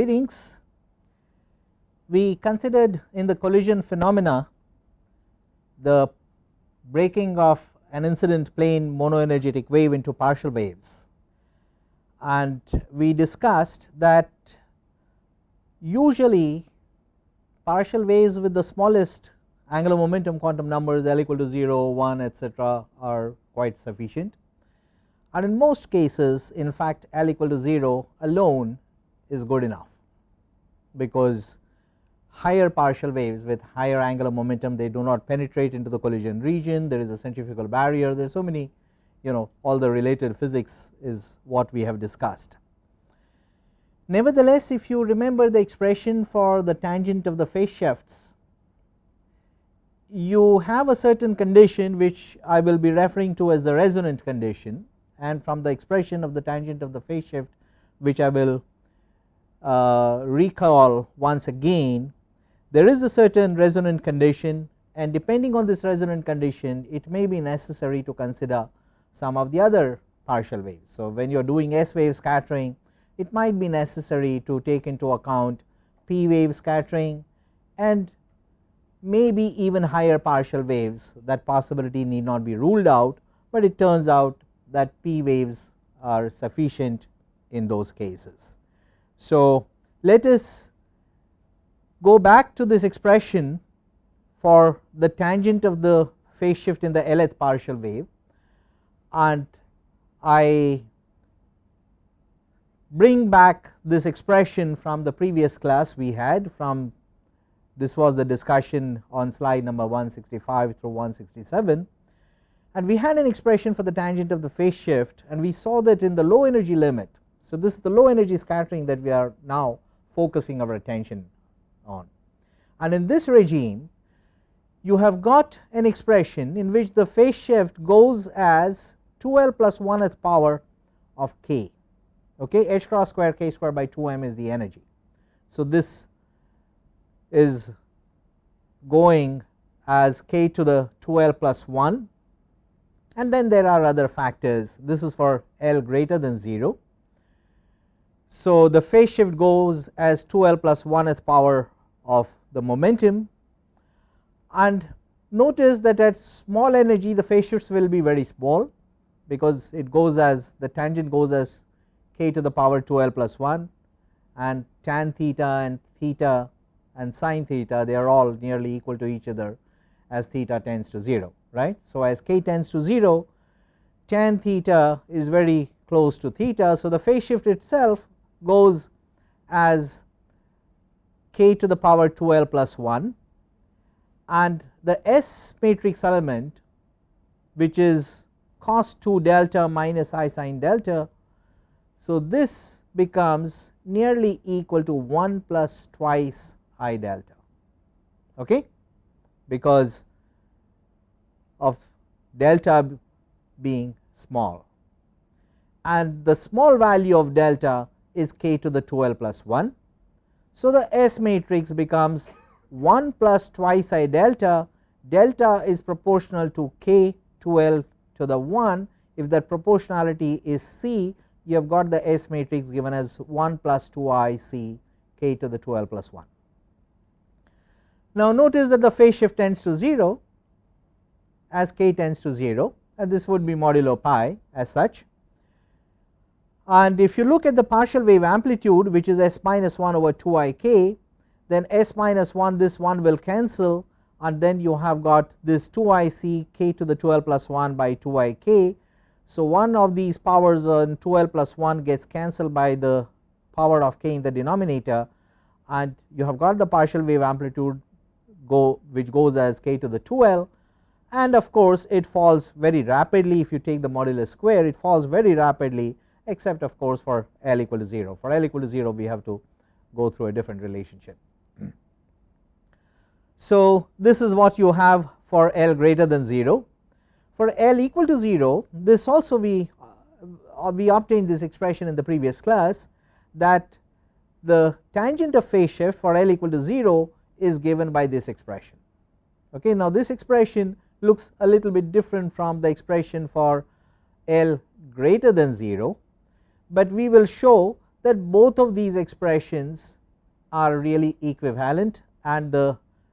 readings, we considered in the collision phenomena the breaking of an incident plane monoenergetic wave into partial waves, and we discussed that usually partial waves with the smallest angular momentum quantum numbers L equal to 0, 1 etc. are quite sufficient, and in most cases in fact L equal to 0 alone is good enough, because higher partial waves with higher angular momentum, they do not penetrate into the collision region, there is a centrifugal barrier, there are so many, all the related physics is what we have discussed. Nevertheless, if you remember the expression for the tangent of the phase shifts, you have a certain condition which I will be referring to as the resonant condition, and from the expression of the tangent of the phase shift, which I will recall once again, there is a certain resonant condition, and depending on this resonant condition it may be necessary to consider some of the other partial waves. So when you are doing S wave scattering, it might be necessary to take into account P wave scattering and maybe even higher partial waves. That possibility need not be ruled out, but it turns out that P waves are sufficient in those cases. So let us go back to this expression for the tangent of the phase shift in the Lth partial wave, and I bring back this expression from the previous class we had. From this was the discussion on slide number 165 through 167, and we had an expression for the tangent of the phase shift, and we saw that in the low energy limit. So this is the low energy scattering that we are now focusing our attention on, and in this regime you have got an expression in which the phase shift goes as 2L plus 1th power of k, okay, h cross square k square by 2m is the energy. So this is going as k to the 2L plus 1, and then there are other factors. This is for L greater than 0. So the phase shift goes as 2L plus 1th power of the momentum, and notice that at small energy the phase shifts will be very small, because it goes as the tangent goes as k to the power 2L plus 1, and tan theta and sin theta, they are all nearly equal to each other as theta tends to 0, right. So as k tends to 0, tan theta is very close to theta, so the phase shift itself goes as k to the power 2L plus 1, and the S matrix element, which is cos 2 delta minus I sin delta, so this becomes nearly equal to 1 plus twice I delta, okay, because of delta being small, and the small value of delta is k to the 2L plus 1. So the S matrix becomes 1 plus twice I delta, delta is proportional to k 2L to the 1. If that proportionality is C, you have got the S matrix given as 1 plus 2I C k to the 2L plus 1. Now notice that the phase shift tends to 0 as k tends to 0, and this would be modulo pi as such. And if you look at the partial wave amplitude, which is S minus 1 over 2I k, then S minus 1, this 1 will cancel, and then you have got this 2I c k to the 2L plus 1 by 2I k. So one of these powers on 2L plus 1 gets cancelled by the power of k in the denominator, and you have got the partial wave amplitude which goes as k to the 2L, and of course it falls very rapidly. If you take the modulus square, it falls very rapidly, except of course for L equal to 0. For L equal to 0 we have to go through a different relationship. So this is what you have for L greater than 0. For L equal to 0, this also we obtained this expression in the previous class, that the tangent of phase shift for L equal to 0 is given by this expression, okay. Now this expression looks a little bit different from the expression for L greater than 0, but we will show that both of these expressions are really equivalent, and the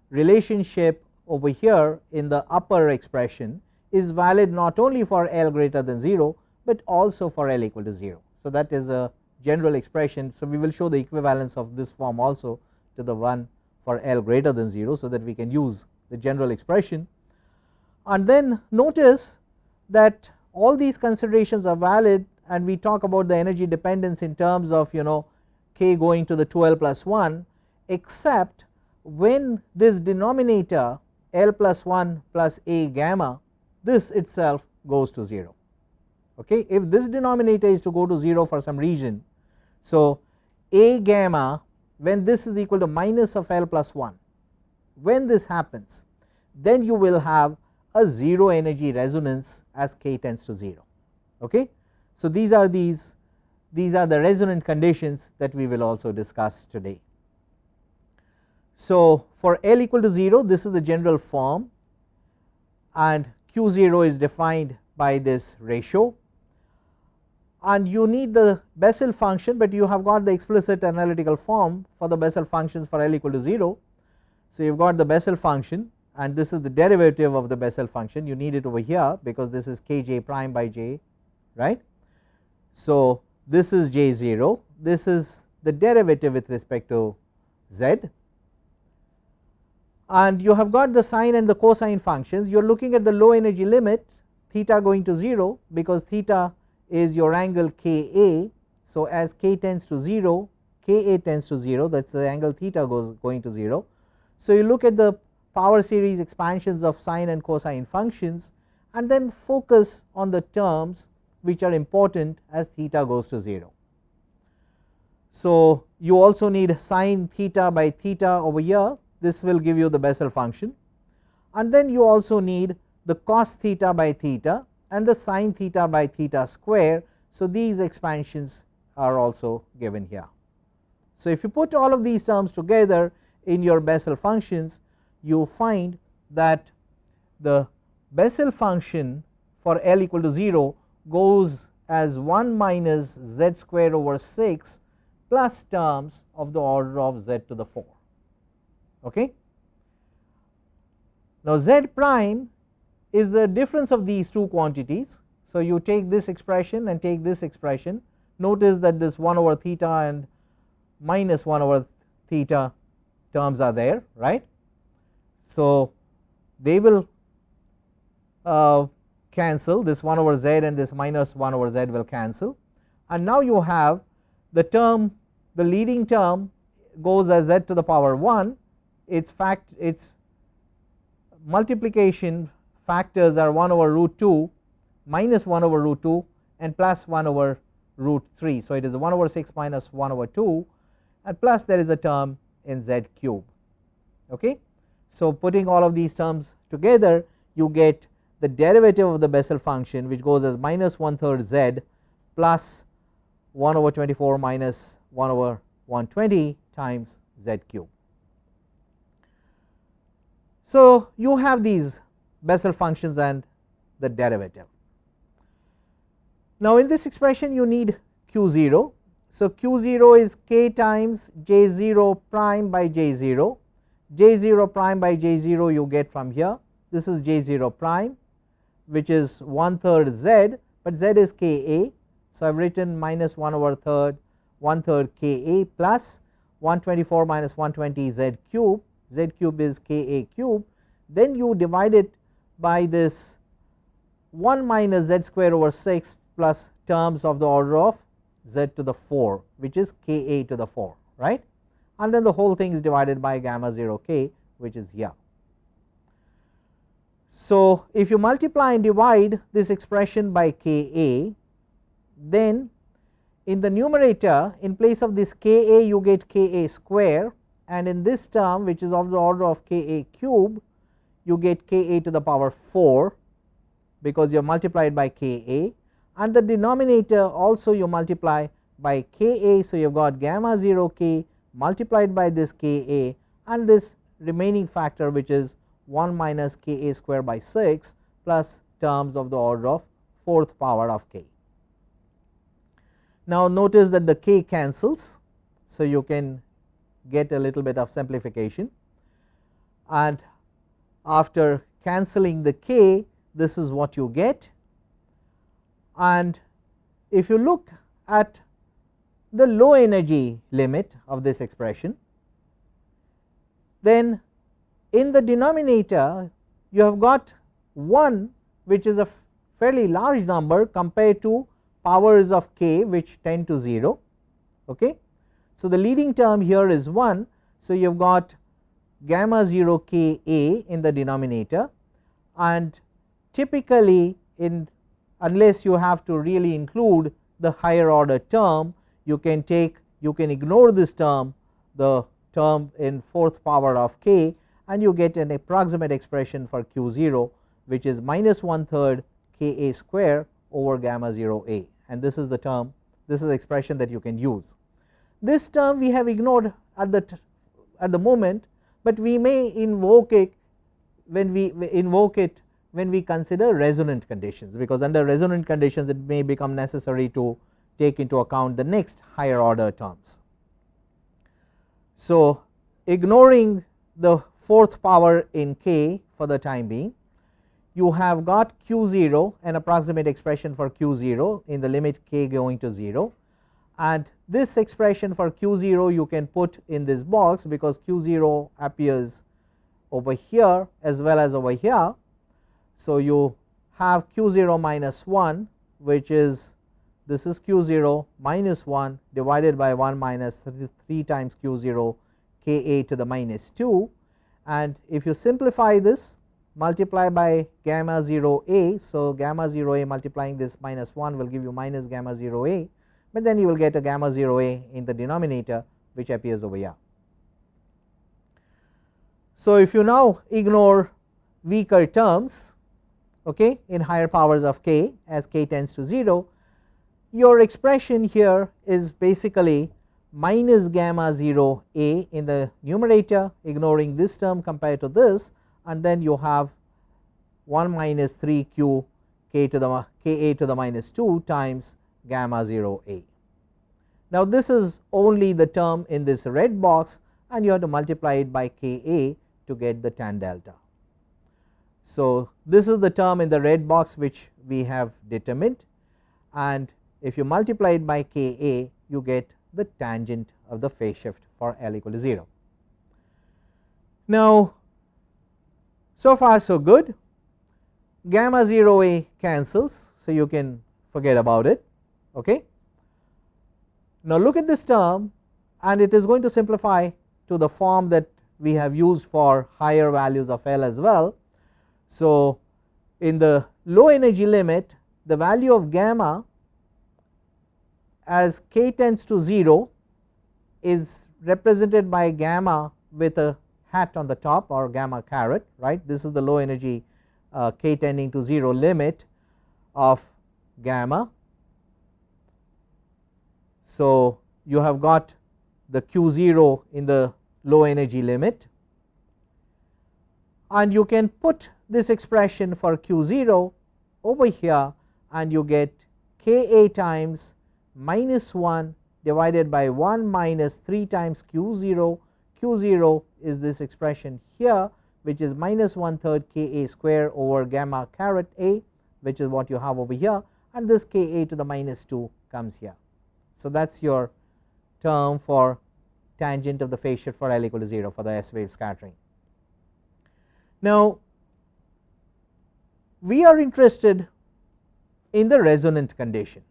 relationship over here in the upper expression is valid not only for L greater than 0, but also for L equal to 0. So, that is a general expression. So, we will show the equivalence of this form also to the one for L greater than 0, so that we can use the general expression. And then notice that all these considerations are valid, and we talk about the energy dependence in terms of k going to the 2L plus 1, except when this denominator L plus 1 plus A gamma, this itself goes to 0. Okay. If this denominator is to go to 0 for some reason, so A gamma, when this is equal to minus of L plus 1, when this happens, then you will have a 0 energy resonance as k tends to 0. Okay. So, these are the resonant conditions that we will also discuss today. So, for L equal to 0, this is the general form, and Q0 is defined by this ratio, and you need the Bessel function, but you have got the explicit analytical form for the Bessel functions for L equal to 0. So, you have got the Bessel function, and this is the derivative of the Bessel function. You need it over here because this is kj prime by j, right. So, this is j0, this is the derivative with respect to z, and you have got the sine and the cosine functions. You are looking at the low energy limit, theta going to 0, because theta is your angle Ka. So, as k tends to 0, Ka tends to 0, that is the angle theta going to 0. So, you look at the power series expansions of sine and cosine functions, and then focus on the terms which are important as theta goes to 0. So, you also need sine theta by theta over here, this will give you the Bessel function, and then you also need the cos theta by theta and the sine theta by theta square. So, these expansions are also given here. So, if you put all of these terms together in your Bessel functions, you find that the Bessel function for L equal to 0 goes as 1 minus z square over 6 plus terms of the order of z to the 4. Okay. Now, z prime is the difference of these two quantities. So, you take this expression and take this expression. Notice that this 1 over theta and minus 1 over theta terms are there, right. So, they will cancel, this 1 over z and this minus 1 over z will cancel, and now you have the term, the leading term goes as z to the power 1, its multiplication factors are 1 over root 2, minus 1 over root 2 and plus 1 over root 3. So, it is 1 over 6 minus 1 over 2, and plus there is a term in z cube. Okay. So, putting all of these terms together, you get the derivative of the Bessel function, which goes as minus 1/3 z plus 1 over 24 minus 1 over 120 times z cube. So, you have these Bessel functions and the derivative. Now, in this expression you need Q0. So, Q0 is k times J0 prime by J0, J0 prime by J0 you get from here, this is J0 prime, which is 1/3 z, but z is Ka. So, I have written minus 1 over 1/3 Ka plus 124 minus 120 z cube, z cube is Ka cube, then you divide it by this 1 minus z square over 6 plus terms of the order of z to the 4, which is Ka to the 4, right, and then the whole thing is divided by gamma 0 k, which is here. So, if you multiply and divide this expression by Ka, then in the numerator, in place of this Ka you get Ka square, and in this term, which is of the order of Ka cube, you get Ka to the power 4, because you have multiplied by Ka, and the denominator also you multiply by Ka. So, you have got gamma 0 k multiplied by this Ka and this remaining factor, which is 1 minus Ka square by 6 plus terms of the order of 4th power of k. Now, notice that the k cancels. So, you can get a little bit of simplification, and after cancelling the k, this is what you get. And if you look at the low energy limit of this expression, then in the denominator you have got 1, which is a fairly large number compared to powers of k which tend to 0. Okay. So, the leading term here is 1. So, you have got gamma 0 k a in the denominator, and typically unless you have to really include the higher order term, you can ignore this term, the term in 4th power of k, and you get an approximate expression for q 0, which is minus 1/3 k a square over gamma 0 a, and this is the term, this is the expression that you can use. This term we have ignored at the moment, but we may invoke it when we consider resonant conditions, because under resonant conditions it may become necessary to take into account the next higher order terms. So, ignoring the 4th power in k for the time being, you have got q 0, an approximate expression for q 0 in the limit k going to 0, and this expression for q 0 you can put in this box, because q 0 appears over here as well as over here. So, you have q 0 minus 1, which is, this is q 0 minus 1 divided by 1 minus 3 times q 0 k a to the minus 2, and if you simplify this, multiply by gamma 0 a. So, gamma 0 a multiplying this minus 1 will give you minus gamma 0 a, but then you will get a gamma 0 a in the denominator, which appears over here. So, if you now ignore weaker terms, okay, in higher powers of k as k tends to 0, your expression here is basically minus gamma 0 a in the numerator, ignoring this term compared to this, and then you have 1 minus 3 q k a to the minus 2 times gamma 0 a. Now, this is only the term in this red box, and you have to multiply it by k a to get the tan delta. So, this is the term in the red box which we have determined, and if you multiply it by k a, you get the tangent of the phase shift for L equal to 0. Now, so far so good. Gamma 0 a cancels, so you can forget about it. Okay. Now, look at this term, and it is going to simplify to the form that we have used for higher values of L as well. So, in the low energy limit, the value of gamma as k tends to 0 is represented by gamma with a hat on the top, or gamma caret, right. This is the low energy k tending to 0 limit of gamma. So, you have got the q 0 in the low energy limit, and you can put this expression for q 0 over here, and you get k a times minus 1 divided by 1 minus 3 times q 0. Q 0 is this expression here, which is minus 1/3 k a square over gamma caret a, which is what you have over here, and this k a to the minus 2 comes here. So, that is your term for tangent of the phase shift for L equal to 0 for the S wave scattering. Now, we are interested in the resonant condition.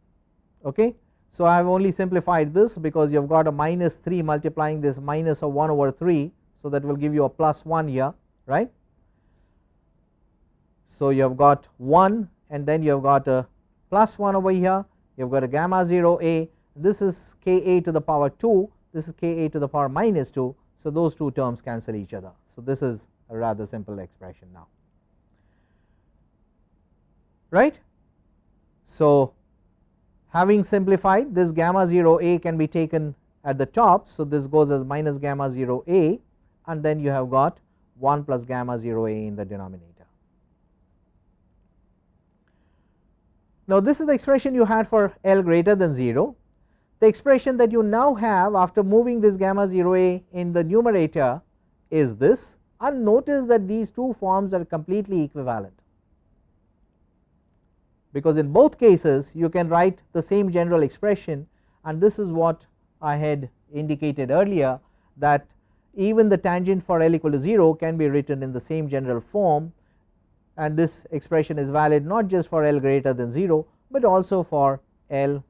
Okay. So, I have only simplified this because you have got a minus 3 multiplying this minus of 1 over 3. So, that will give you a plus 1 here, right. So, you have got 1, and then you have got a plus 1 over here, you have got a gamma 0 a, this is k a to the power 2, this is k a to the power minus 2. So, those two terms cancel each other. So, this is a rather simple expression now, right. So, having simplified, this gamma 0 a can be taken at the top. So, this goes as minus gamma 0 a, and then you have got 1 plus gamma 0 a in the denominator. Now, this is the expression you had for L greater than 0. the expression that you now have after moving this gamma 0 a in the numerator is this, and notice that these two forms are completely equivalent, because in both cases you can write the same general expression, and this is what I had indicated earlier, that even the tangent for L equal to 0 can be written in the same general form, and this expression is valid not just for L greater than 0, but also for L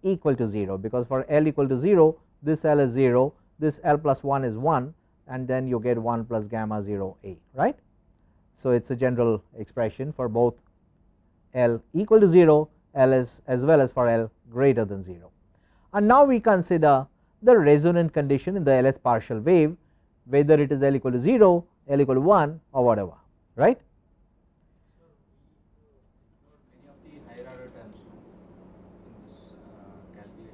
equal to 0, because for L equal to 0 this L is 0, this L plus 1 is 1, and then you get 1 plus gamma 0 a, right. So it is a general expression for both L equal to 0 as well as for L greater than 0. And now we consider the resonant condition in the Lth partial wave, whether it is L equal to 0, L equal to 1 or whatever, right.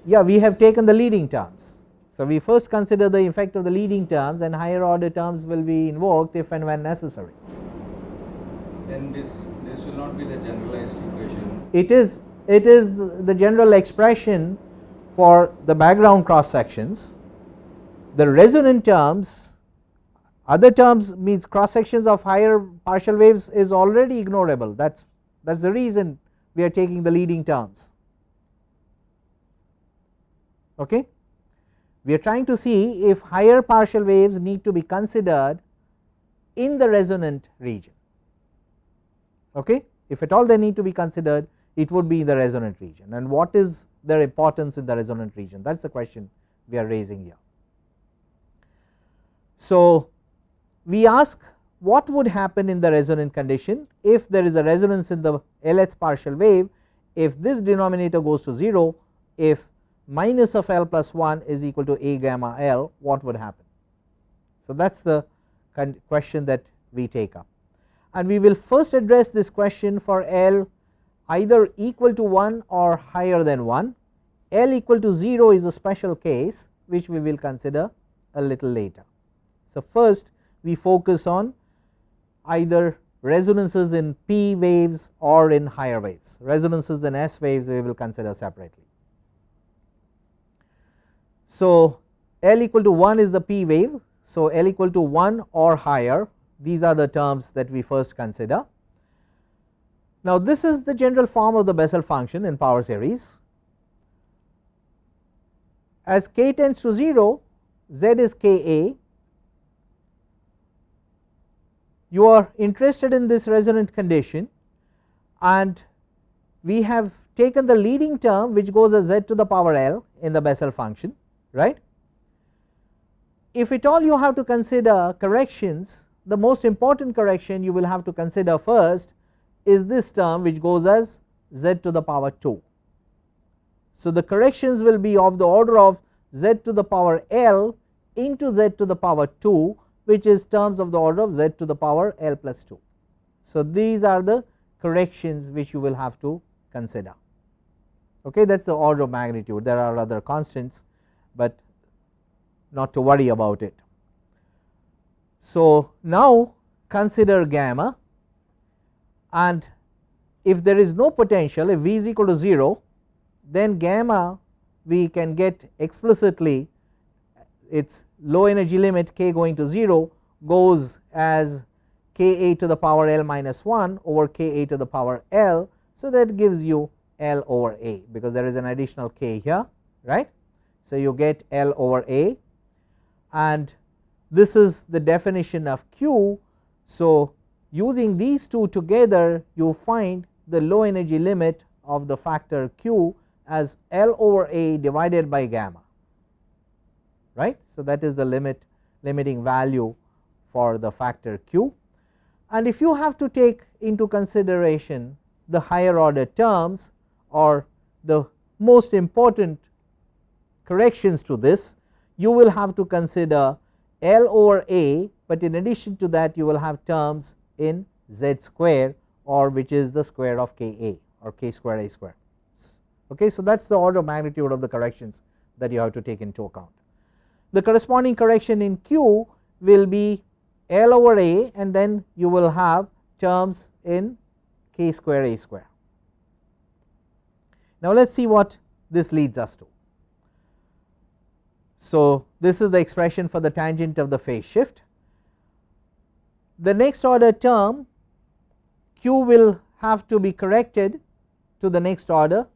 Yeah, we have taken the leading terms. So we first consider the effect of the leading terms, and higher order terms will be invoked if and when necessary. Then this will not be the generalized equation. It is the general expression for the background cross sections. The resonant terms, other terms means cross sections of higher partial waves is already ignorable. That's the reason we are taking the leading terms. Okay, we are trying to see if higher partial waves need to be considered in the resonant region. Okay, if at all they need to be considered, it would be in the resonant region, and what is their importance in the resonant region, that is the question we are raising here. So we ask what would happen in the resonant condition if there is a resonance in the Lth partial wave, if this denominator goes to 0, if minus of L plus 1 is equal to a gamma L, what would happen. So that is the question that we take up, and we will first address this question for L either equal to 1 or higher than 1. L equal to 0 is a special case which we will consider a little later. So first we focus on either resonances in P waves or in higher waves. Resonances in S waves we will consider separately. So L equal to 1 is the P wave, so L equal to 1 or higher, these are the terms that we first consider. Now this is the general form of the Bessel function in power series. As k tends to 0, Z is Ka. You are interested in this resonant condition, and we have taken the leading term which goes as Z to the power L in the Bessel function, right. If at all you have to consider corrections, the most important correction you will have to consider first is this term which goes as Z to the power 2. So the corrections will be of the order of Z to the power L into Z to the power 2, which is terms of the order of Z to the power L plus 2. So these are the corrections which you will have to consider. Okay, that is the order of magnitude. There are other constants, but not to worry about it. So now consider gamma, and if there is no potential, if V is equal to 0, then gamma we can get explicitly its low energy limit k going to 0 goes as Ka to the power L minus 1 over Ka to the power L. So that gives you L over A, because there is an additional k here, right. So you get L over A, and this is the definition of Q. So using these two together you find the low energy limit of the factor Q as L over A divided by gamma, right. So that is the limiting value for the factor Q, and if you have to take into consideration the higher order terms or the most important corrections to this, you will have to consider L over A, but in addition to that you will have terms in Z square, or which is the square of Ka or k square A square. Okay, so that is the order of magnitude of the corrections that you have to take into account. The corresponding correction in Q will be L over A, and then you will have terms in k square A square. Now let us see what this leads us to. So, this is the expression for the tangent of the phase shift. The next order term q will have to be corrected to the next order,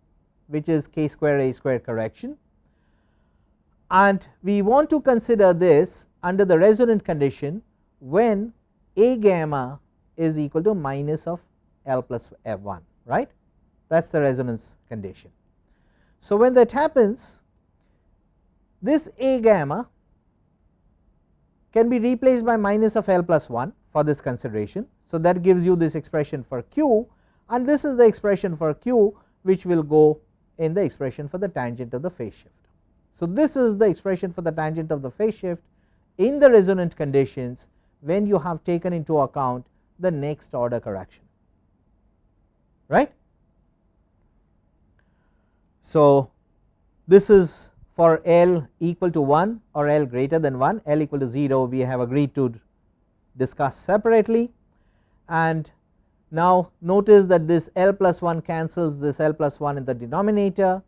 which is k square a square correction, and we want to consider this under the resonant condition when a gamma is equal to minus of L plus F1, right. That is the resonance condition. So, when that happens, this a gamma can be replaced by minus of L plus 1 for this consideration. So, that gives you this expression for q, and this is the expression for q which will go in the expression for the tangent of the phase shift. So, this is the expression for the tangent of the phase shift in the resonant conditions when you have taken into account the next order correction, right. So, this is for L equal to 1 or L greater than 1, L equal to 0 we have agreed to discuss separately, and now notice that this L plus 1 cancels this L plus 1 in the denominator,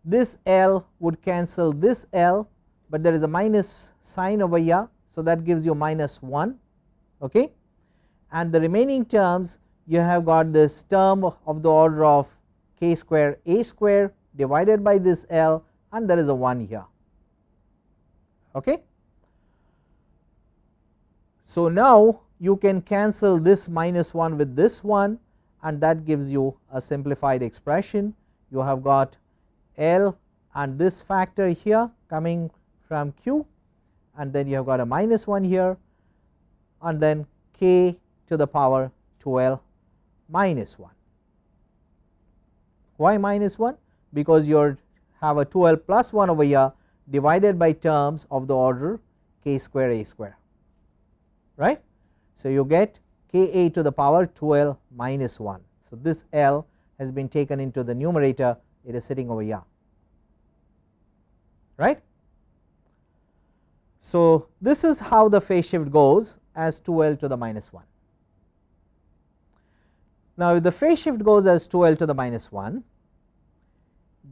this L would cancel this L, but there is a minus sign over here. So, that gives you minus 1, okay. And the remaining terms you have got this term of the order of k square a square divided by this L, and there is a 1 here, okay. So, now you can cancel this minus 1 with this one, and that gives you a simplified expression. You have got L and this factor here coming from q, and then you have got a minus 1 here, and then k to the power 2L minus 1. Why minus 1? Because you have a 2L plus 1 over here divided by terms of the order k square a square, right. So, you get ka to the power 2L minus 1. So, this L has been taken into the numerator, it is sitting over here, right. So, this is how the phase shift goes as 2L to the minus 1. Now, if the phase shift goes as 2L to the minus 1,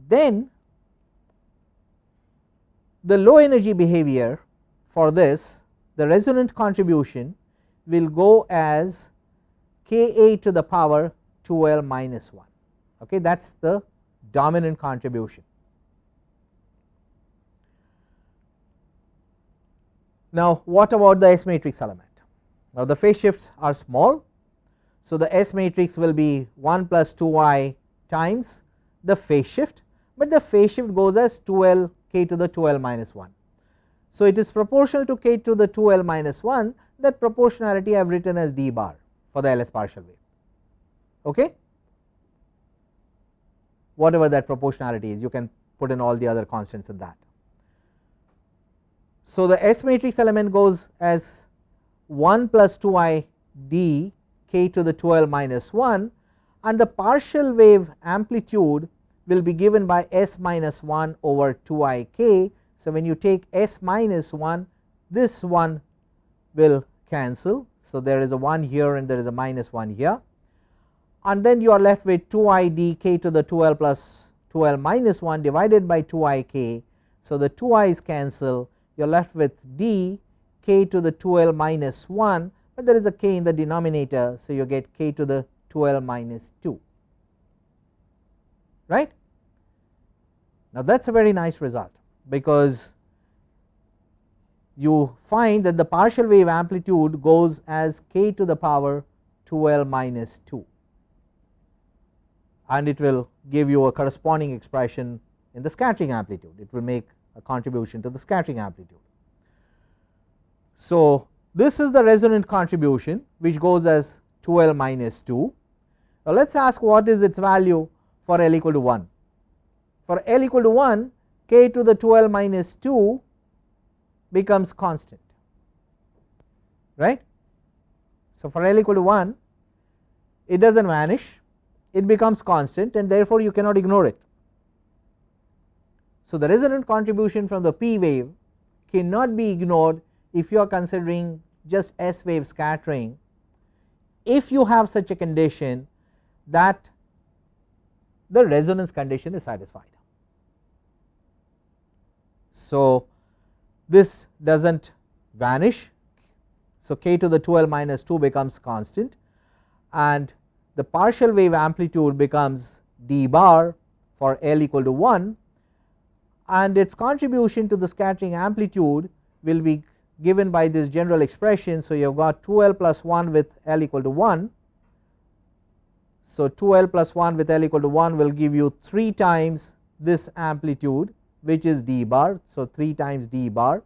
then the low energy behavior for this, the resonant contribution will go as ka to the power 2L minus 1, okay. That is the dominant contribution. Now, what about the S matrix element? Now, the phase shifts are small. So, the S matrix will be 1 plus 2i times the phase shift, but the phase shift goes as 2L k to the 2L minus 1. So, it is proportional to k to the 2L minus 1. That proportionality I have written as d bar for the Lth partial wave, okay. Whatever that proportionality is, you can put in all the other constants in that. So, the S matrix element goes as 1 plus 2i d k to the 2L minus 1, and the partial wave amplitude will be given by S minus 1 over 2i k. So, when you take S minus 1, this one will cancel. So, there is a 1 here and there is a minus 1 here, and then you are left with 2i d k to the 2L plus 2L minus 1 divided by 2i k. So, the 2i's cancel, you are left with d k to the 2L minus 1, but there is a k in the denominator. So, you get k to the 2L minus 2, right. Now, that is a very nice result, because you find that the partial wave amplitude goes as k to the power 2L minus 2, and it will give you a corresponding expression in the scattering amplitude. It will make a contribution to the scattering amplitude. So, this is the resonant contribution which goes as 2L minus 2. Now, let us ask what is its value for L equal to 1. For L equal to 1, k to the 2L minus 2 becomes constant, right. So, for L equal to 1, it does not vanish, it becomes constant, and therefore, you cannot ignore it. So, the resonant contribution from the P wave cannot be ignored if you are considering just S wave scattering, if you have such a condition that the resonance condition is satisfied. So, this does not vanish. So, k to the 2l minus 2 becomes constant, and the partial wave amplitude becomes d bar for L equal to 1, and its contribution to the scattering amplitude will be given by this general expression. So, you have got 2l plus 1 with L equal to 1. So, 2l plus 1 with L equal to 1 will give you 3 times this amplitude, which is d bar. So, 3 times d bar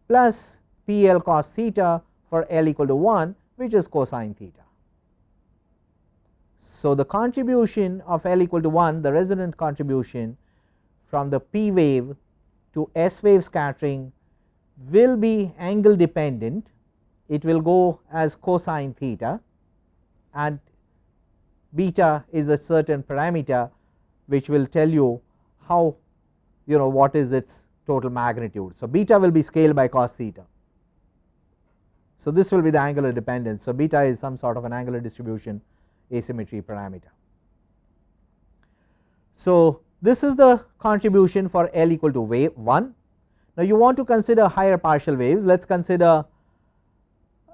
plus P L cos theta for L equal to 1, which is cosine theta. So, the contribution of L equal to 1, the resonant contribution from the P wave to S wave scattering will be angle dependent. It will go as cosine theta, and beta is a certain parameter which will tell you how, what is its total magnitude. So, beta will be scaled by cos theta. So, this will be the angular dependence. So, beta is some sort of an angular distribution asymmetry parameter. So, this is the contribution for L equal to wave 1. Now, you want to consider higher partial waves. Let us consider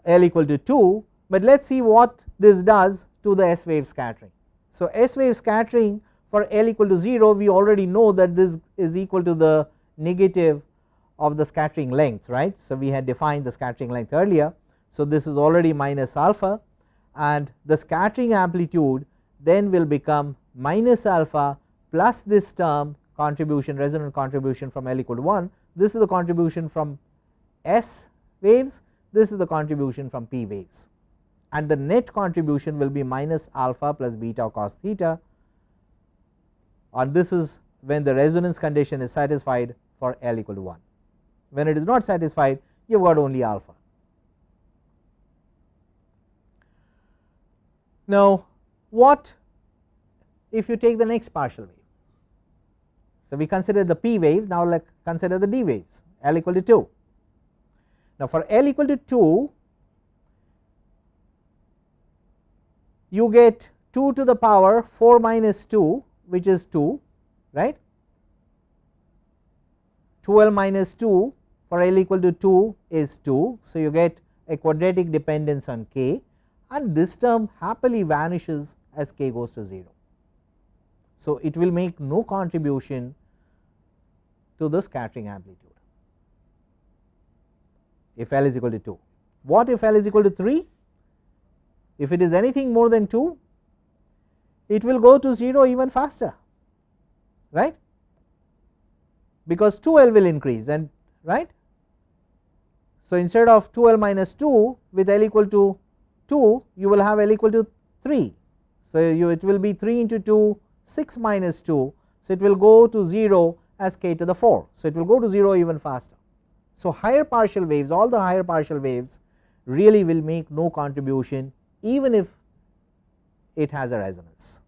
L equal to 2, but let us see what this does to the S wave scattering. So, S wave scattering for L equal to 0, we already know that this is equal to the negative of the scattering length, right. So, we had defined the scattering length earlier. So, this is already minus alpha, and the scattering amplitude then will become minus alpha plus this term contribution, resonant contribution from L equal to 1. This is the contribution from S waves, this is the contribution from P waves, and the net contribution will be minus alpha plus beta cos theta, and this is when the resonance condition is satisfied for L equal to 1. When it is not satisfied, you have got only alpha. Now, what if you take the next partial wave? So, we consider the P waves, now let us consider the D waves, L equal to 2. Now, for L equal to 2, you get 2 to the power 4 minus 2, which is 2, right. 2l minus 2 for L equal to 2 is 2. So, you get a quadratic dependence on k, and this term happily vanishes as k goes to 0. So, it will make no contribution to the scattering amplitude if L is equal to 2. What if L is equal to 3? If it is anything more than 2, it will go to 0 even faster, right, because 2l will increase, and right. So, instead of 2l minus 2 with L equal to 2, you will have L equal to 3. So, it will be 3 into 2, 6 minus 2. So, it will go to 0 as k to the 4. So, it will go to 0 even faster. So, higher partial waves, all the higher partial waves really will make no contribution even if it has a resonance.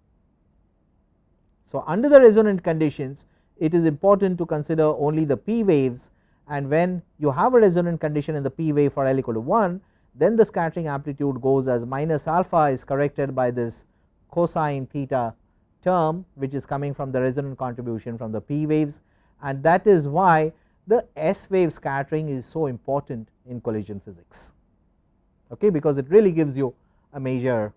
So, under the resonant conditions, it is important to consider only the P waves, and when you have a resonant condition in the P wave for L equal to 1, then the scattering amplitude goes as minus alpha is corrected by this cosine theta term, which is coming from the resonant contribution from the P waves, and that is why the S wave scattering is so important in collision physics, okay, because it really gives you a major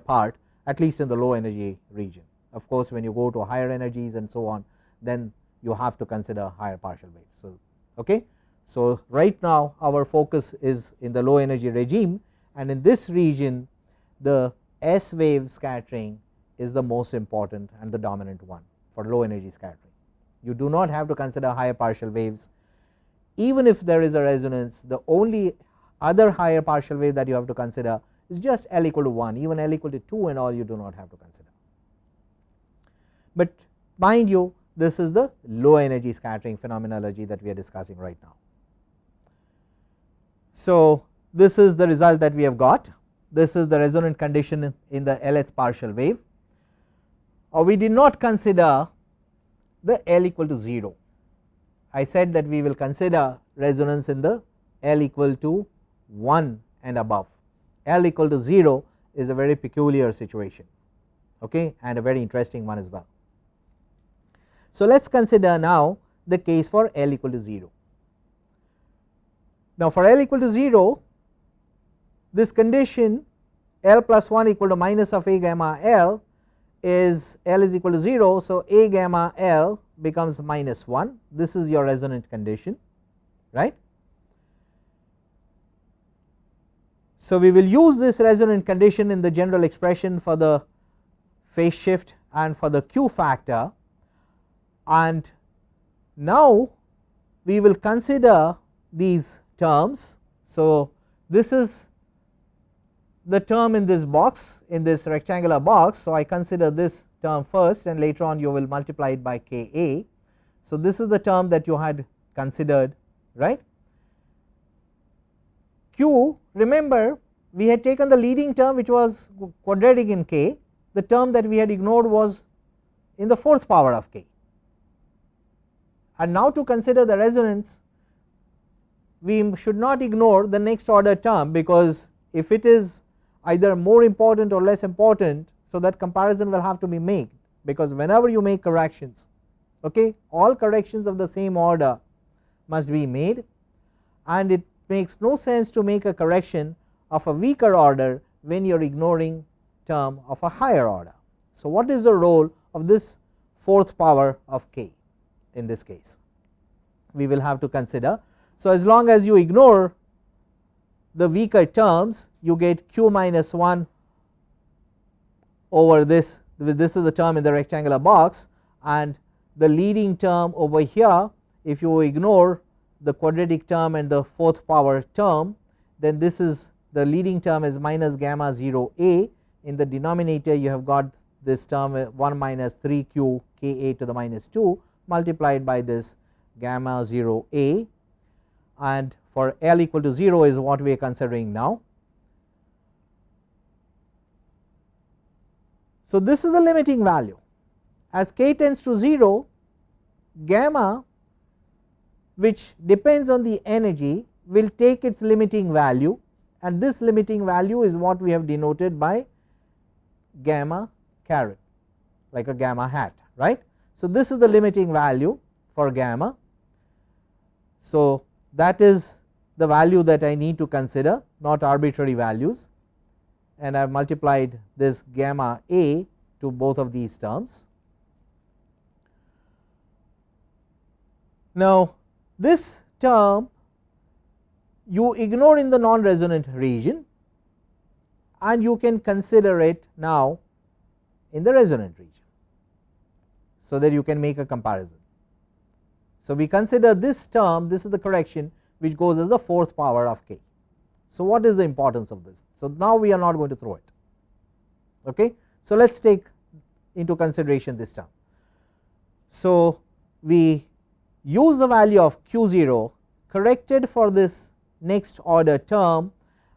part, at least in the low energy region. Of course, when you go to higher energies and so on, then you have to consider higher partial waves. So, okay. So, right now our focus is in the low energy regime, and in this region the S wave scattering is the most important and the dominant one for low energy scattering. You do not have to consider higher partial waves. Even if there is a resonance, the only other higher partial wave that you have to consider is just L equal to 1, even L equal to 2 and all you do not have to consider. But mind you, this is the low energy scattering phenomenology that we are discussing right now. So, this is the result that we have got. This is the resonant condition in the Lth partial wave. We did not consider the L equal to 0. I said that we will consider resonance in the L equal to 1 and above. L equal to 0 is a very peculiar situation, okay, and a very interesting one as well. So, let us consider now the case for L equal to 0. Now, for L equal to 0, this condition L plus 1 equal to minus of A gamma L is L is equal to 0. So, A gamma L becomes minus 1, this is your resonant condition, right. So, we will use this resonant condition in the general expression for the phase shift and for the Q factor, and now we will consider these terms. So, this is the term in this box, in this rectangular box. So, I consider this term first and later on you will multiply it by K A. So, this is the term that you had considered, right. Q, remember we had taken the leading term which was quadratic in K, the term that we had ignored was in the fourth power of K, and now to consider the resonance we should not ignore the next order term, because if it is either more important or less important, so that comparison will have to be made, because whenever you make corrections, okay, all corrections of the same order must be made, and it makes no sense to make a correction of a weaker order when you are ignoring term of a higher order. So, what is the role of this fourth power of K in this case? We will have to consider. So, as long as you ignore the weaker terms, you get Q minus 1 over this is the term in the rectangular box, and the leading term over here, if you ignore the quadratic term and the fourth power term, then this is the leading term is minus gamma 0 A. In the denominator you have got this term 1 minus 3 Q K A to the minus 2 multiplied by this gamma 0 A, and for L equal to 0 is what we are considering now. So, this is the limiting value. As K tends to 0, gamma, which depends on the energy, will take its limiting value, and this limiting value is what we have denoted by gamma caret, like a gamma hat, right. So, this is the limiting value for gamma. So, that is the value that I need to consider, not arbitrary values, and I have multiplied this gamma A to both of these terms. Now, this term you ignore in the non-resonant region, and you can consider it now in the resonant region, so that you can make a comparison. So, we consider this term, this is the correction which goes as the fourth power of K. So, what is the importance of this? So, now we are not going to throw it. Okay. So, let us take into consideration this term. So, we use the value of Q0 corrected for this next order term,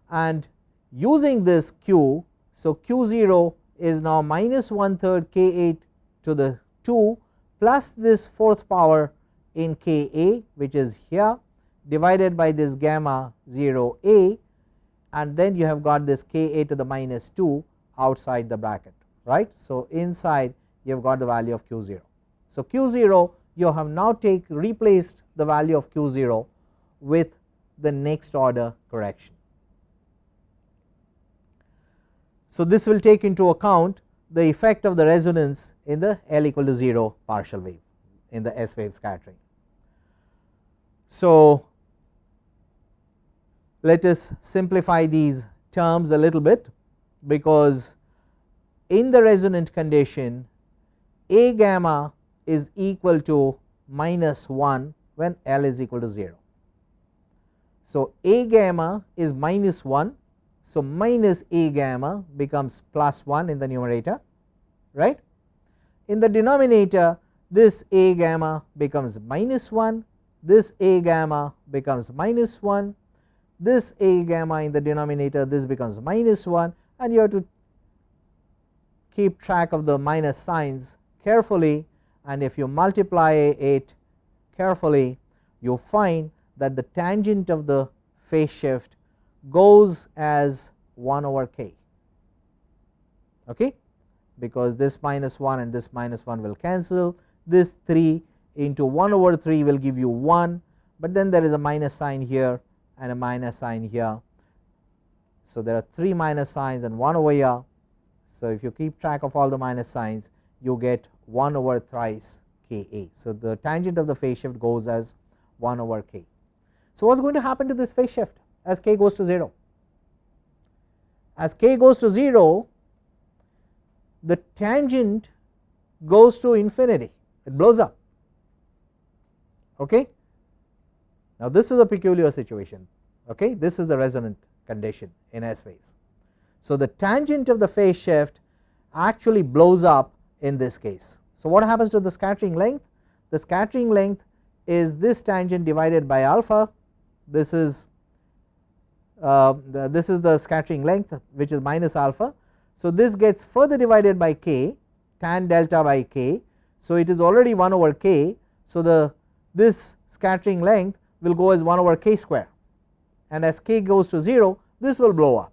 and using this Q. So, Q0 is now minus 1/3 K8 to the 2 plus this fourth power in Ka, which is here, divided by this gamma 0 A, and then you have got this Ka to the minus 2 outside the bracket, right. So, inside you have got the value of Q0. So, Q0 you have now replaced the value of Q0 with the next order correction. So, this will take into account the effect of the resonance in the L equal to 0 partial wave in the S wave scattering. So, let us simplify these terms a little bit, because in the resonant condition A gamma is equal to minus 1 when L is equal to 0. So, A gamma is minus 1. So, minus A gamma becomes plus 1 in the numerator, right. In the denominator this A gamma becomes minus 1, this A gamma becomes minus 1, this A gamma in the denominator, this becomes minus 1, and you have to keep track of the minus signs carefully, and if you multiply it carefully you find that the tangent of the phase shift goes as 1 over K, okay, because this minus 1 and this minus 1 will cancel, this 3 into 1 over 3 will give you 1, but then there is a minus sign here and a minus sign here. So, there are 3 minus signs and 1 over here. So, if you keep track of all the minus signs, you get 1 over thrice K A. So, the tangent of the phase shift goes as 1 over K. So, what is going to happen to this phase shift as K goes to 0? As K goes to 0, the tangent goes to infinity, it blows up. Okay? Now, this is a peculiar situation. Okay? This is the resonant condition in S waves. So, the tangent of the phase shift actually blows up in this case. So, what happens to the scattering length? The scattering length is this tangent divided by alpha. This is the scattering length, which is minus alpha. So, this gets further divided by k, tan delta by k. So, it is already 1 over k. So, this scattering length will go as 1 over k square, and as k goes to 0, this will blow up.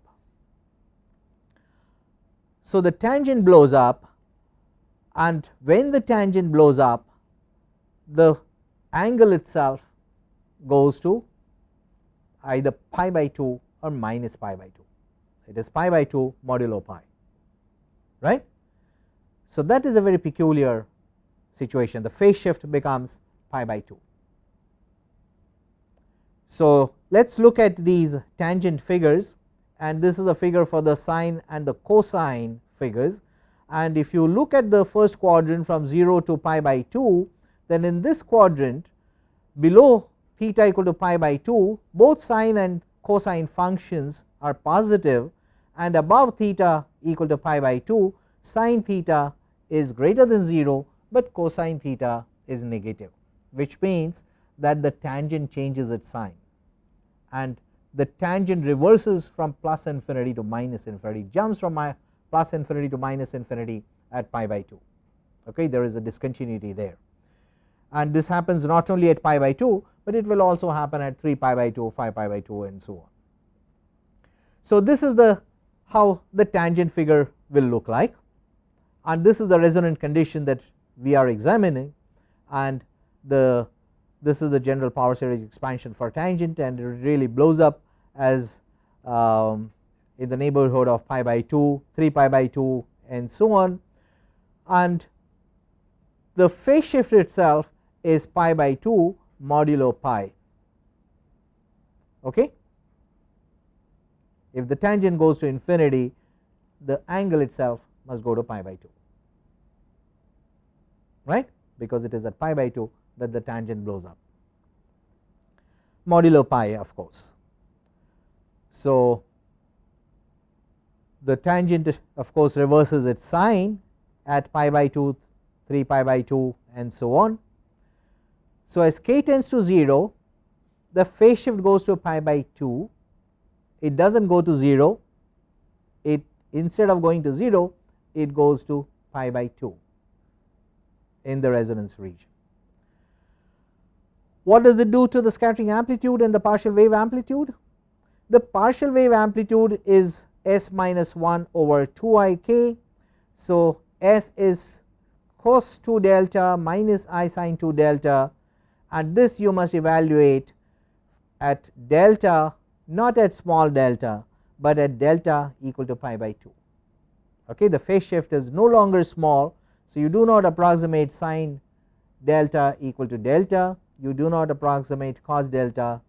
So, the tangent blows up, and when the tangent blows up, the angle itself goes to either pi by 2 or minus pi by 2. It is pi by 2 modulo pi, right. So, that is a very peculiar situation. The phase shift becomes pi by 2. So, let us look at these tangent figures, and this is a figure for the sine and the cosine figures. And if you look at the first quadrant from 0 to pi by 2, then in this quadrant below theta equal to pi by 2, both sine and cosine functions are positive, and above theta equal to pi by 2, sine theta is greater than 0, but cosine theta is negative, which means that the tangent changes its sign, and the tangent reverses from plus infinity to minus infinity, jumps from plus infinity to minus infinity at pi by 2. Okay, there is a discontinuity there, and this happens not only at pi by 2, but it will also happen at 3 pi by 2, 5 pi by 2, and so on. So, this is the how the tangent figure will look like, and this is the resonant condition that we are examining, and this is the general power series expansion for tangent, and it really blows up as in the neighborhood of pi by 2, 3 pi by 2, and so on, and the phase shift itself is pi by 2 modulo pi. Okay? If the tangent goes to infinity, the angle itself must go to pi by 2, right, because it is at pi by 2 that the tangent blows up, modulo pi, of course. So, the tangent of course reverses its sign at pi by 2, 3 pi by 2, and so on. So, as k tends to 0, the phase shift goes to pi by 2, it does not go to 0, it instead of going to 0, it goes to pi by 2 in the resonance region. What does it do to the scattering amplitude and the partial wave amplitude? The partial wave amplitude is s minus 1 over 2 I k. So, s is cos 2 delta minus I sin 2 delta, and this you must evaluate at delta, not at small delta, but at delta equal to pi by 2. Okay, the phase shift is no longer small. So, you do not approximate sin delta equal to delta, you do not approximate cos delta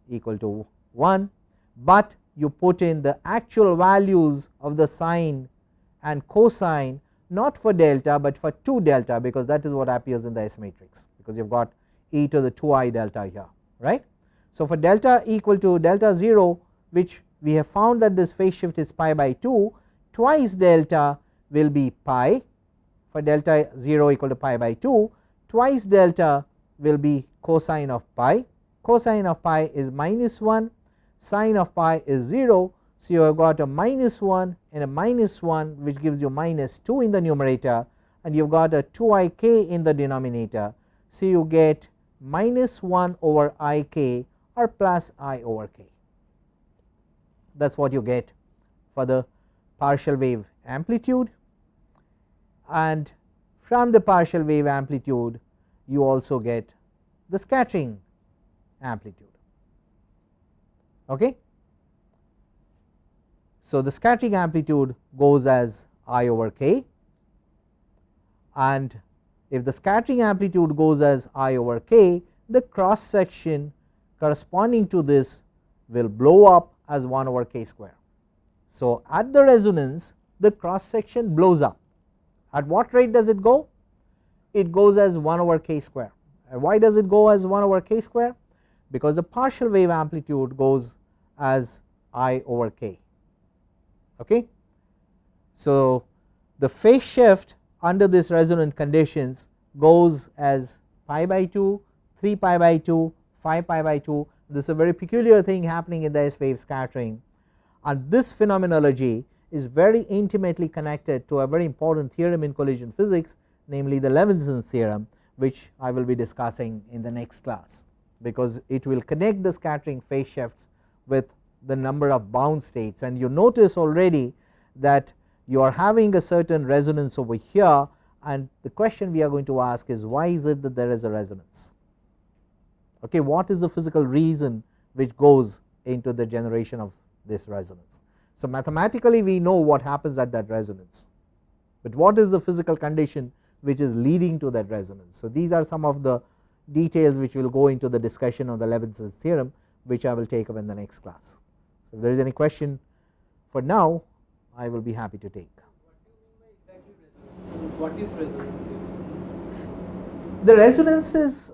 equal to 1, but you put in the actual values of the sine and cosine, not for delta, but for 2 delta, because that is what appears in the S matrix, because you have got e to the 2I delta here, right. So, for delta equal to delta 0, which we have found that this phase shift is pi by 2, twice delta will be pi. For delta 0 equal to pi by 2, twice delta will be cosine of pi. Cosine of pi is minus 1, sine of pi is 0. So, you have got a minus 1 and a minus 1, which gives you minus 2 in the numerator, and you have got a 2ik in the denominator. So, you get minus 1 over ik or plus I over k. That is what you get for the partial wave amplitude, and from the partial wave amplitude you also get the scattering amplitude. Okay. So, the scattering amplitude goes as I over k, and if the scattering amplitude goes as I over k, the cross section corresponding to this will blow up as 1 over k square. So, at the resonance the cross section blows up. At what rate does it go? It goes as 1 over k square. And why does it go as 1 over k square? Because the partial wave amplitude goes as I over k. Okay. So, the phase shift under this resonant conditions goes as pi by 2, 3 pi by 2, 5 pi by 2. This is a very peculiar thing happening in the S wave scattering, and this phenomenology is very intimately connected to a very important theorem in collision physics, namely the Levinson's theorem, which I will be discussing in the next class, because it will connect the scattering phase shifts with the number of bound states. And you notice already that you are having a certain resonance over here, and the question we are going to ask is, why is it that there is a resonance? Okay, what is the physical reason which goes into the generation of this resonance? So, mathematically we know what happens at that resonance, but what is the physical condition which is leading to that resonance? So, these are some of the details which will go into the discussion of the Levinson's theorem, which I will take up in the next class. So, if there is any question for now, I will be happy to take. What is resonance? The resonance is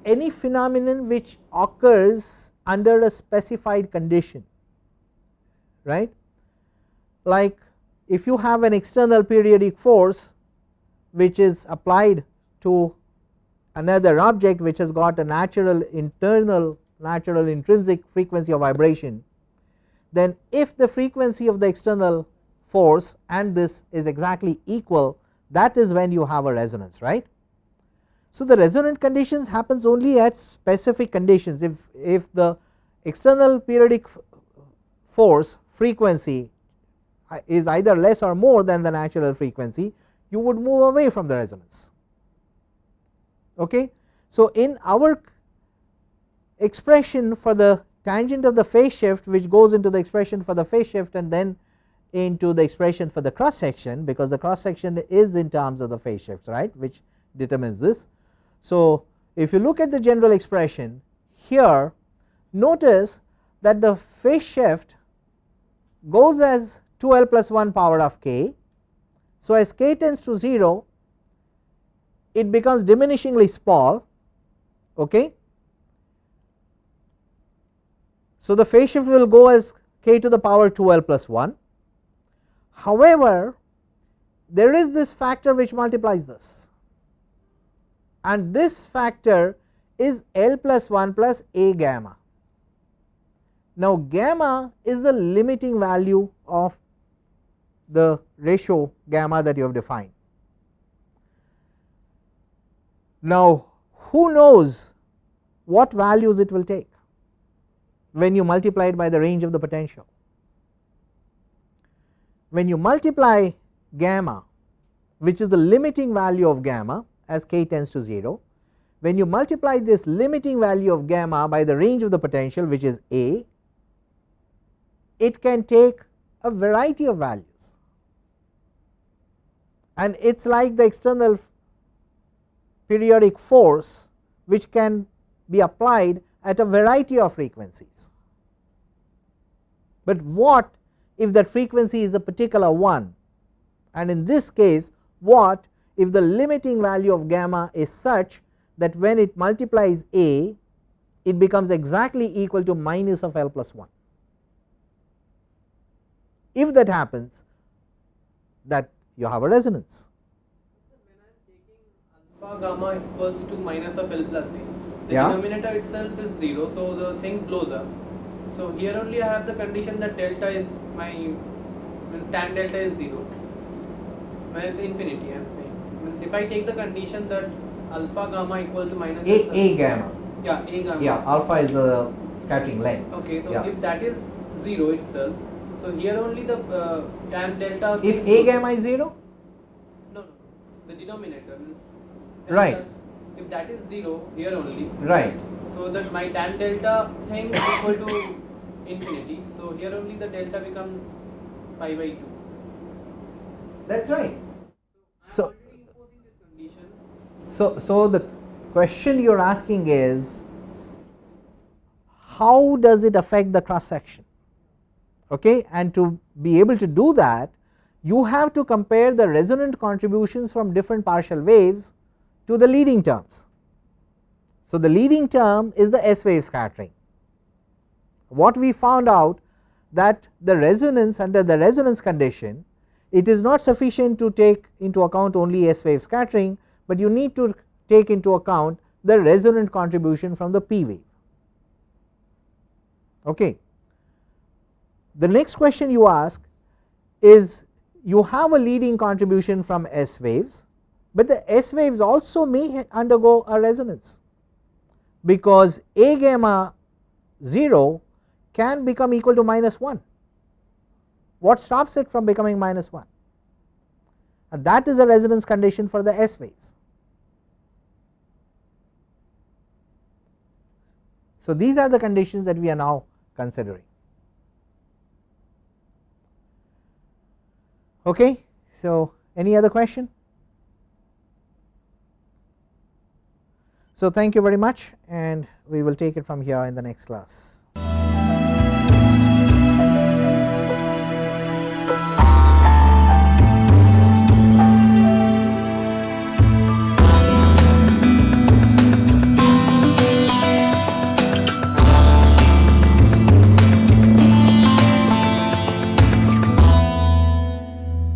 any phenomenon which occurs under a specified condition, right? Like if you have an external periodic force which is applied to another object which has got a natural intrinsic frequency of vibration, then if the frequency of the external force and this is exactly equal, that is when you have a resonance, right? So, the resonant conditions happens only at specific conditions. If the external periodic force frequency is either less or more than the natural frequency, you would move away from the resonance. Okay. So, in our expression for the tangent of the phase shift, which goes into the expression for the phase shift and then into the expression for the cross section, because the cross section is in terms of the phase shifts, right, which determines this. So, if you look at the general expression here, notice that the phase shift goes as 2l plus 1 power of k. So, as k tends to 0, it becomes diminishingly small. Okay. So, the phase shift will go as k to the power 2l plus 1. However, there is this factor which multiplies this, and this factor is L plus 1 plus A gamma. Now, gamma is the limiting value of the ratio gamma that you have defined. Now, who knows what values it will take when you multiply it by the range of the potential? When you multiply gamma, which is the limiting value of gamma as k tends to 0, when you multiply this limiting value of gamma by the range of the potential, which is A, it can take a variety of values, and it is like the external periodic force which can be applied at a variety of frequencies. But what if that frequency is a particular one, and in this case what if the limiting value of gamma is such that when it multiplies A, it becomes exactly equal to minus of L plus 1. If that happens, that you have a resonance. When I am taking alpha gamma equals to minus of L plus A, the denominator itself is 0, so the thing blows up. So, here only I have the condition that delta is means tan delta is 0, when it is infinity, I am saying. Means if I take the condition that alpha gamma equal to minus A gamma. Yeah, A gamma. Yeah, alpha is the scattering length. Okay, so if that is 0 itself, so here only the tan delta. If A gamma is 0? No, the denominator means. Right. if that is 0 here only, right, so that my tan delta thing is equal to infinity. So here only the delta becomes pi by 2. that's right. So, Already imposing this condition. so the question you are asking is, how does it affect the cross section? Okay, and to be able to do that, you have to compare the resonant contributions from different partial waves to the leading terms. So, the leading term is the S wave scattering. What we found out that the resonance, under the resonance condition, it is not sufficient to take into account only S wave scattering, but you need to take into account the resonant contribution from the P wave. Okay. The next question you ask is, you have a leading contribution from S waves, but the S waves also may undergo a resonance, because A gamma 0 can become equal to -1. What stops it from becoming -1? And that is a resonance condition for the S waves. So, these are the conditions that we are now considering. Okay. So, any other question? So, thank you very much, and we will take it from here in the next class.